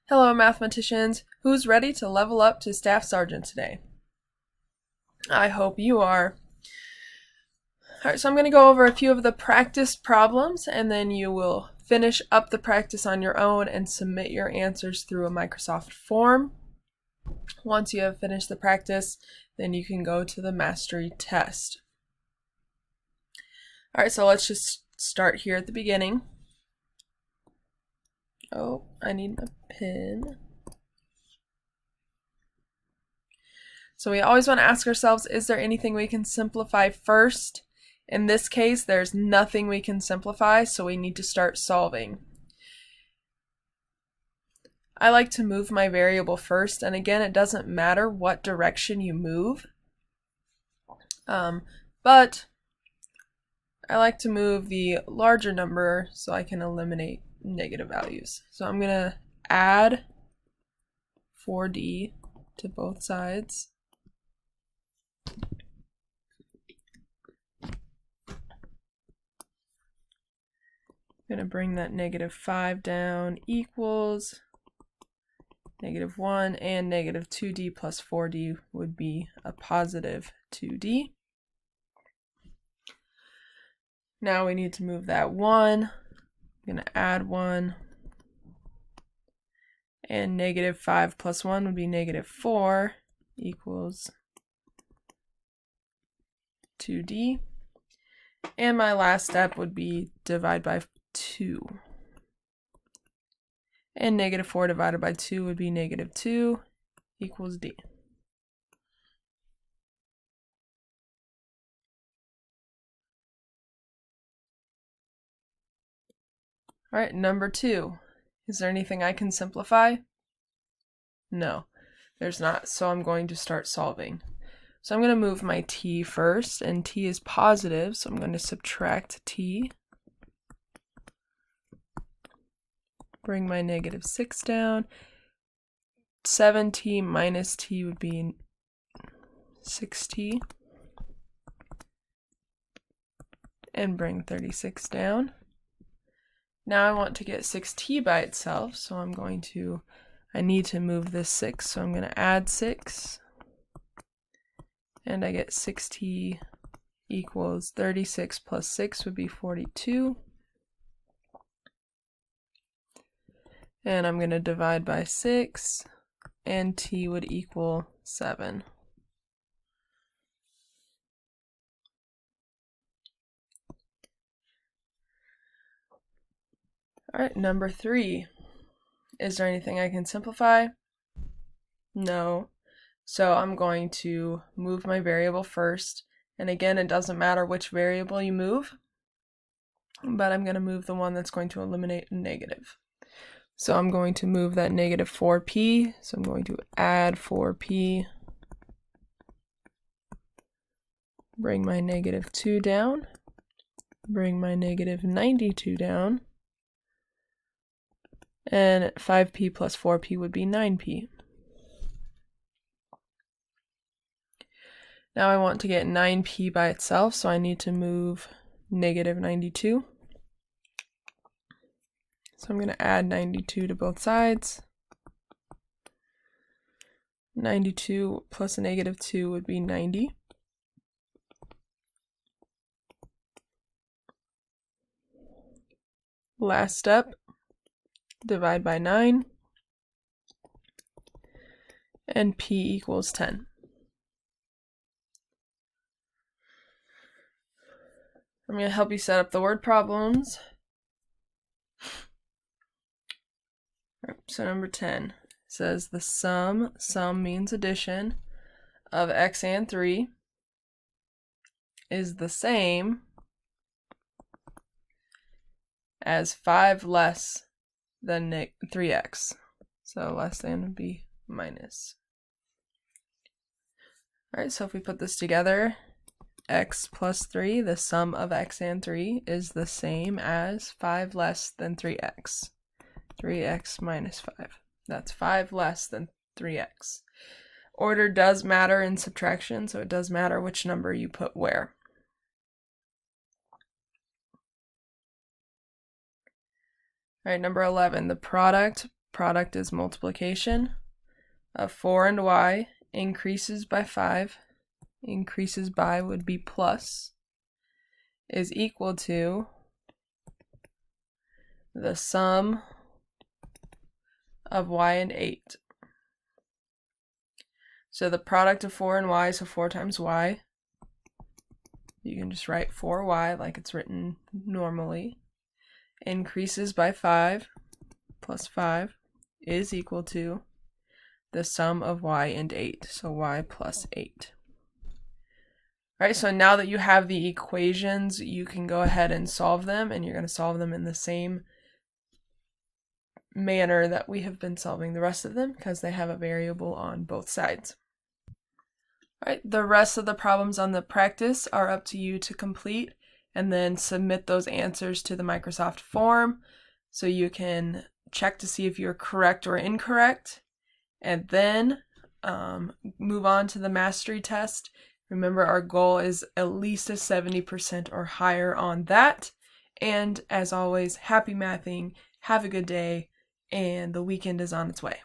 Hello, mathematicians. Who's ready to level up to Staff Sergeant today? I hope you are. Alright, so I'm going to go over a few of the practice problems, and then you will finish up the practice on your own and submit your answers through a Microsoft form. Once you have finished the practice, then you can go to the mastery test. Alright, so let's just start here at the beginning. Oh, I need a pen. So we always want to ask ourselves, is there anything we can simplify first? In this case, there's nothing we can simplify, so we need to start solving. I like to move my variable first, and again, it doesn't matter what direction you move. But I like to move the larger number so I can eliminate negative values. So I'm going to add 4d to both sides. I'm going to bring that -5 down equals -1, and -2d plus 4d would be a positive 2d. Now we need to move that 1. I'm going to add 1. And -5 plus 1 would be -4 equals 2d. And my last step would be divide by 2. And -4 divided by 2 would be -2 equals d. Alright, number 2. Is there anything I can simplify? No, there's not, so I'm going to start solving. So I'm going to move my t first, and t is positive, so I'm going to subtract t. Bring my -6 down. 7t minus t would be 6t. And bring 36 down. Now I want to get 6t by itself, so I need to move this 6, so I'm going to add 6. And I get 6t equals 36 plus 6 would be 42. And I'm going to divide by 6, and t would equal 7. Alright, number 3. Is there anything I can simplify? No. So I'm going to move my variable first. And again, it doesn't matter which variable you move, but I'm going to move the one that's going to eliminate a negative. So I'm going to move that -4p. So I'm going to add 4p. Bring my -2 down. Bring my -92 down. And 5p plus 4p would be 9p. Now I want to get 9p by itself, so I need to move -92. So I'm going to add 92 to both sides. 92 plus a -2 would be 90. Last step, divide by 9. And p equals 10. I'm going to help you set up the word problems. So number 10 says the sum means addition, of x and 3 is the same as 5 less than 3x. So less than would be minus. Alright, so if we put this together, x plus 3, the sum of x and 3 is the same as 5 less than 3x. 3x minus 5. That's 5 less than 3x. Order does matter in subtraction, so it does matter which number you put where. Alright, number 11. The product product is multiplication of 4 and y increases by 5, increases by would be plus, is equal to the sum of y and 8. So the product of 4 and y, so 4 times y, you can just write 4y like it's written normally, increases by 5 plus 5 is equal to the sum of y and 8, so y plus 8. All right, so now that you have the equations, you can go ahead and solve them, and you're going to solve them in the same manner that we have been solving the rest of them because they have a variable on both sides. All right, the rest of the problems on the practice are up to you to complete and then submit those answers to the Microsoft form so you can check to see if you're correct or incorrect, and then move on to the mastery test. Remember, our goal is at least a 70% or higher on that. And as always, happy mathing, have a good day, and the weekend is on its way.